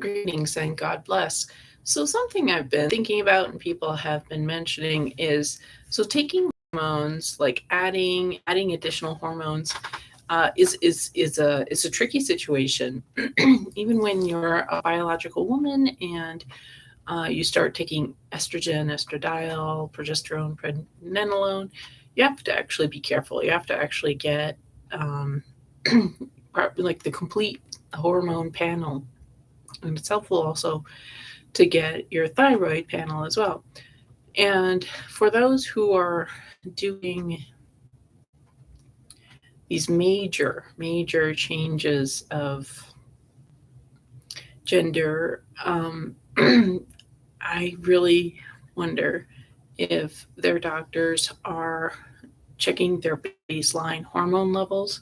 Greetings and God bless. So, something I've been thinking about and people have been mentioning is taking hormones, like adding additional hormones, is a tricky situation. Even when you're a biological woman and you start taking estrogen, estradiol, progesterone, pregnenolone, you have to actually be careful. You have to actually get um, like the complete hormone panel, and it's helpful also to get your thyroid panel as well. And for those who are doing these major changes of gender, I really wonder if their doctors are checking their baseline hormone levels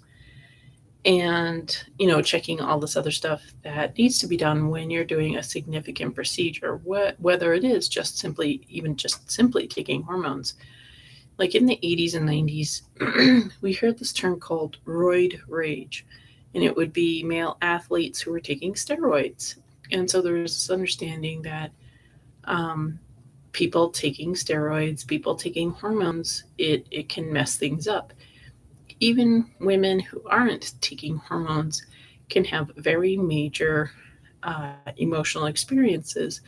and checking all this other stuff that needs to be done when you're doing a significant procedure, whether it is just simply taking hormones. Like in the 80s and 90s, we heard this term called roid rage, and it would be male athletes who were taking steroids. And so there was this understanding that um, people taking steroids, people taking hormones, it can mess things up. Even women who aren't taking hormones can have very major emotional experiences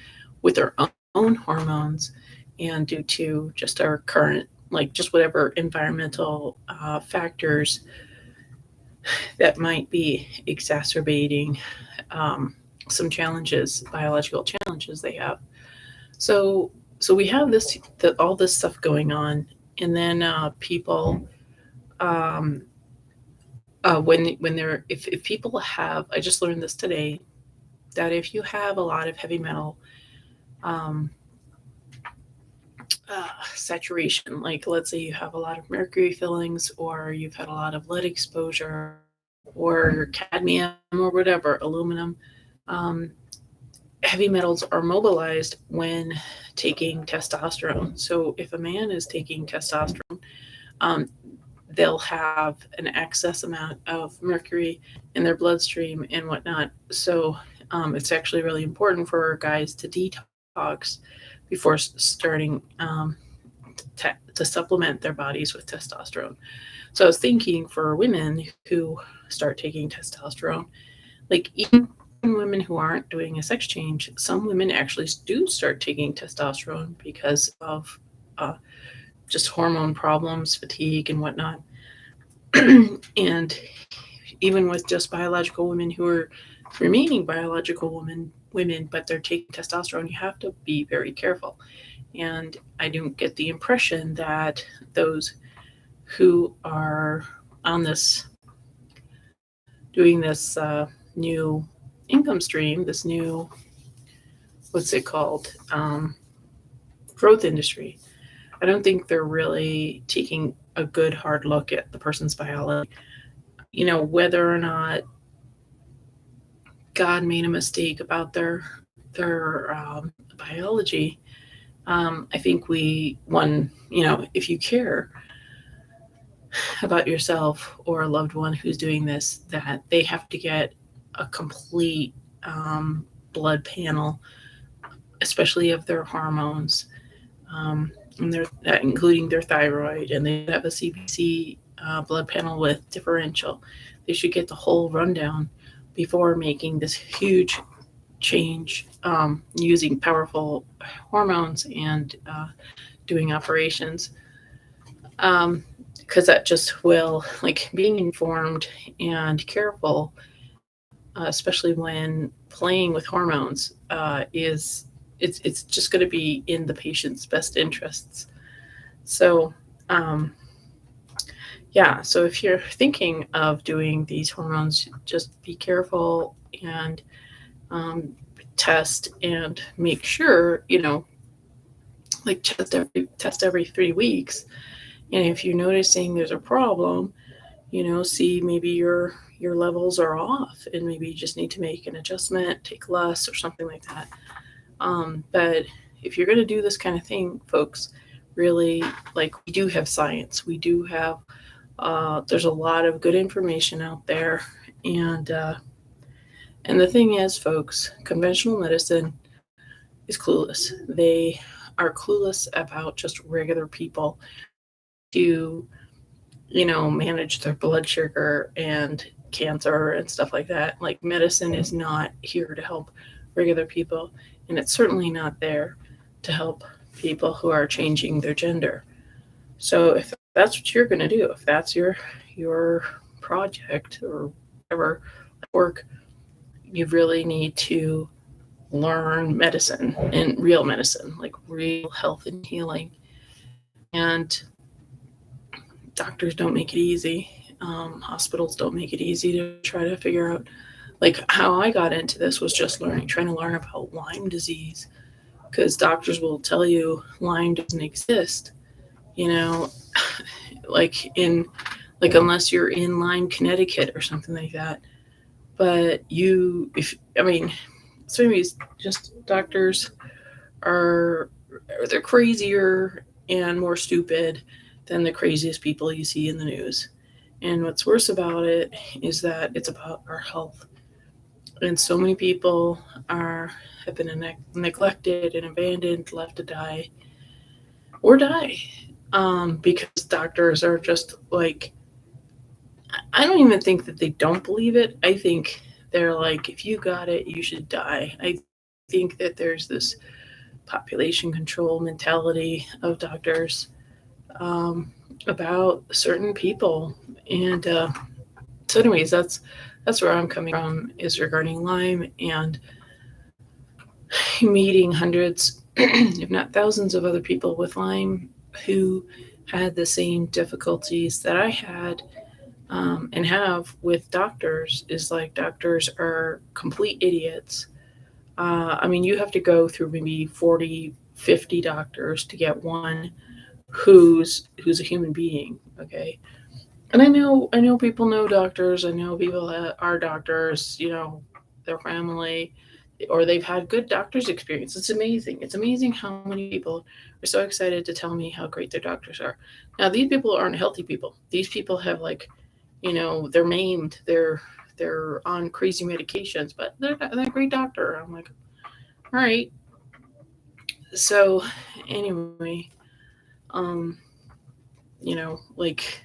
with their own hormones, and due to just our current, like just whatever environmental factors that might be exacerbating um, some challenges, biological challenges they have. So, so we have all this stuff going on, and then people um, when they're if people have, I just learned this today, that if you have a lot of heavy metal um, saturation, like let's say you have a lot of mercury fillings, or you've had a lot of lead exposure, or cadmium, or whatever, aluminum, um, heavy metals are mobilized when taking testosterone. So if a man is taking testosterone, um, they'll have an excess amount of mercury in their bloodstream and whatnot. So it's actually really important for guys to detox before starting to supplement their bodies with testosterone. So I was thinking for women who start taking testosterone, like even women who aren't doing a sex change, some women actually do start taking testosterone because of uh, just hormone problems, fatigue, and whatnot. And even with just biological women who are remaining biological women, but they're taking testosterone, you have to be very careful. And I don't get the impression that those who are on this doing this new income stream, this new, what's it called, growth industry, I don't think they're really taking a good hard look at the person's biology. Whether or not God made a mistake about their biology. I think if you care about yourself or a loved one who's doing this, that they have to get a complete blood panel, especially of their hormones, and including their thyroid, and they should have a CBC blood panel with differential. They should get the whole rundown before making this huge change, using powerful hormones and doing operations, because that just will, like, being informed and careful, especially when playing with hormones, is it's just going to be in the patient's best interests. So yeah, so if you're thinking of doing these hormones, just be careful and um, test and make sure, like test every 3 weeks. And if you're noticing there's a problem, see maybe your levels are off, and maybe you just need to make an adjustment, take less or something like that. But if you're going to do this kind of thing, folks, really, like, we do have science. We do have, there's a lot of good information out there. And And the thing is, folks, conventional medicine is clueless. They are clueless about just regular people to, manage their blood sugar and cancer and stuff like that. Like, medicine is not here to help regular people, and it's certainly not there to help people who are changing their gender. So if that's what you're going to do, if that's your project or whatever work, you really need to learn medicine and real medicine, like real health and healing. And doctors don't make it easy. Hospitals don't make it easy to try to figure out. Like, how I got into this was just trying to learn about Lyme disease, because doctors will tell you Lyme doesn't exist. You know, like in like unless you're in Lyme, Connecticut, or something like that. But if I mean, so anyways, just doctors are they're crazier and more stupid than the craziest people you see in the news. And what's worse about it is that it's about our health. And so many people are have been neglected and abandoned, left to die or die, because doctors are just like, I don't even think that they don't believe it. I think they're like, if you got it, you should die. I think that there's this population control mentality of doctors, um, about certain people. And so, anyways, that's where I'm coming from, is regarding Lyme and meeting hundreds, if not thousands, of other people with Lyme who had the same difficulties that I had, and have with doctors. Is like, doctors are complete idiots. I mean, you have to go through maybe 40, 50 doctors to get one who's a human being. Okay. And I know people know doctors. I know people that are doctors, their family, or they've had good doctors experience. It's amazing. It's amazing how many people are so excited to tell me how great their doctors are. Now, these people aren't healthy people. These people have, like, they're maimed. They're on crazy medications, but they're a great doctor. I'm like, all right. So anyway, um, like,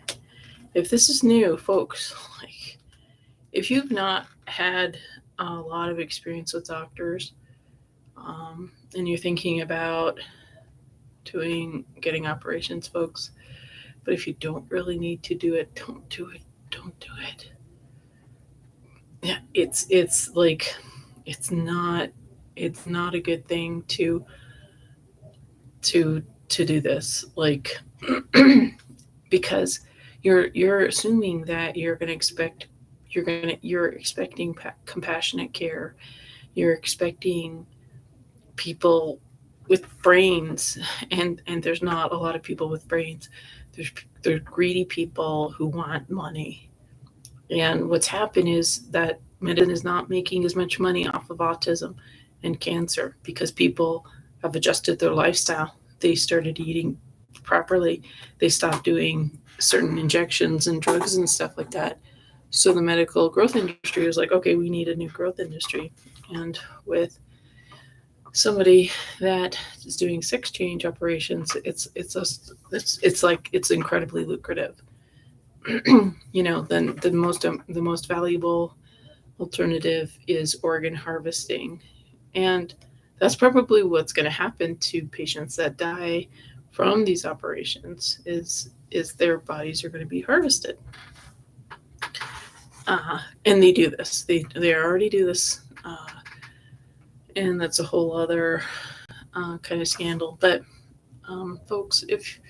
if this is new, folks, like, if you've not had a lot of experience with doctors, and you're thinking about getting operations, folks, but if you don't really need to do it, don't do it. Don't do it. Yeah, it's like, it's not it's not a good thing to to do this, like, because you're assuming that you're expecting compassionate care. You're expecting people with brains, and there's not a lot of people with brains. There's greedy people who want money. And what's happened is that medicine is not making as much money off of autism and cancer because people have adjusted their lifestyle. They started eating properly. They stopped doing certain injections and drugs and stuff like that. So the medical growth industry was like, okay, we need a new growth industry. And with somebody that is doing sex change operations, it's like, it's incredibly lucrative. Then the most valuable alternative is organ harvesting, and that's probably what's going to happen to patients that die from these operations. Is their bodies are going to be harvested, and they do this. They already do this, and that's a whole other kind of scandal. But folks, if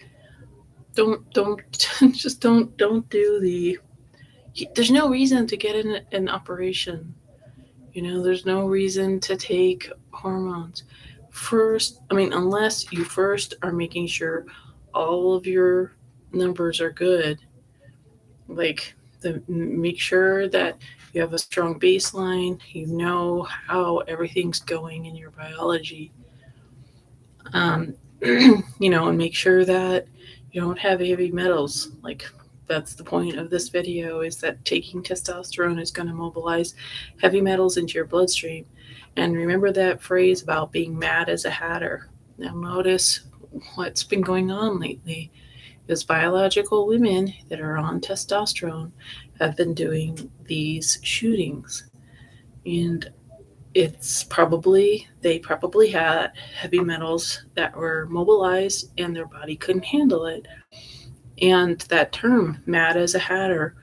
don't just don't do the. There's no reason to get an operation. There's no reason to take hormones. First, I mean, unless you first are making sure all of your numbers are good, like, make sure that you have a strong baseline, how everything's going in your biology, um, and make sure that you don't have heavy metals like that's the point of this video, is that taking testosterone is going to mobilize heavy metals into your bloodstream. And remember that phrase about being mad as a hatter. Now notice what's been going on lately is biological women that are on testosterone have been doing these shootings. And they probably had heavy metals that were mobilized and their body couldn't handle it. And that term, mad as a hatter,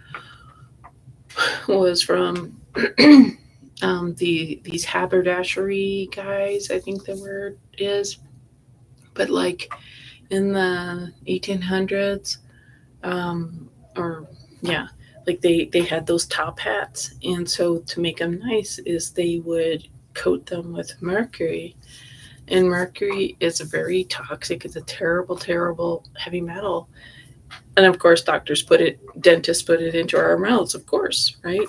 was from these haberdashery guys, I think the word is. But like in the 1800s, or yeah, like they had those top hats, and so to make them nice is they would coat them with mercury. And mercury is a very toxic, it's a terrible heavy metal. And of course dentists put it into our mouths, of course, right?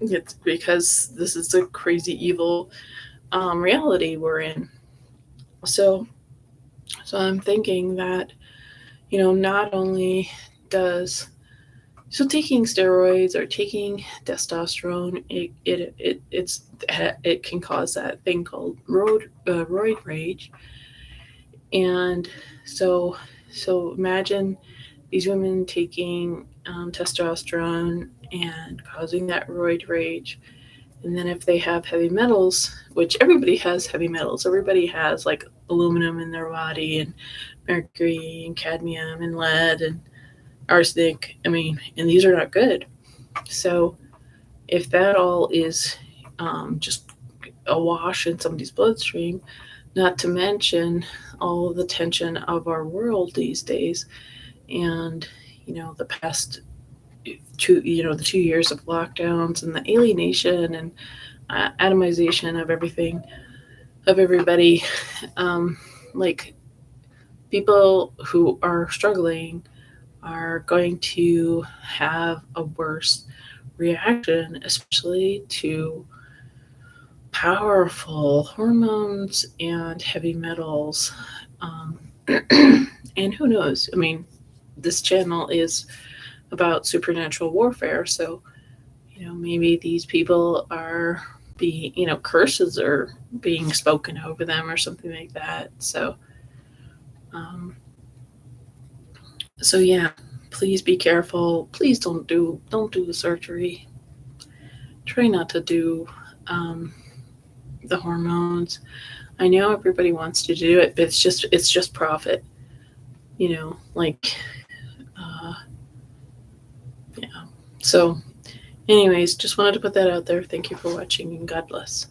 It's because this is a crazy evil reality we're in. So I'm thinking that, not only does taking steroids or taking testosterone, it can cause that thing called roid rage. And so imagine these women taking testosterone and causing that roid rage. And then if they have heavy metals, which everybody has heavy metals, everybody has like aluminum in their body, and mercury and cadmium and lead and arsenic. And these are not good. So if that all is just awash in somebody's bloodstream, not to mention all the tension of our world these days, and the past the 2 years of lockdowns and the alienation and atomization of everything, of everybody, like people who are struggling are going to have a worse reaction, especially to powerful hormones and heavy metals. And who knows? This channel is about supernatural warfare, so maybe these people are being, curses are being spoken over them or something like that. Um, so yeah, please be careful. Please don't do the surgery. Try not to do the hormones. I know everybody wants to do it, but it's just profit. Like yeah. So anyways, just wanted to put that out there. Thank you for watching, and God bless.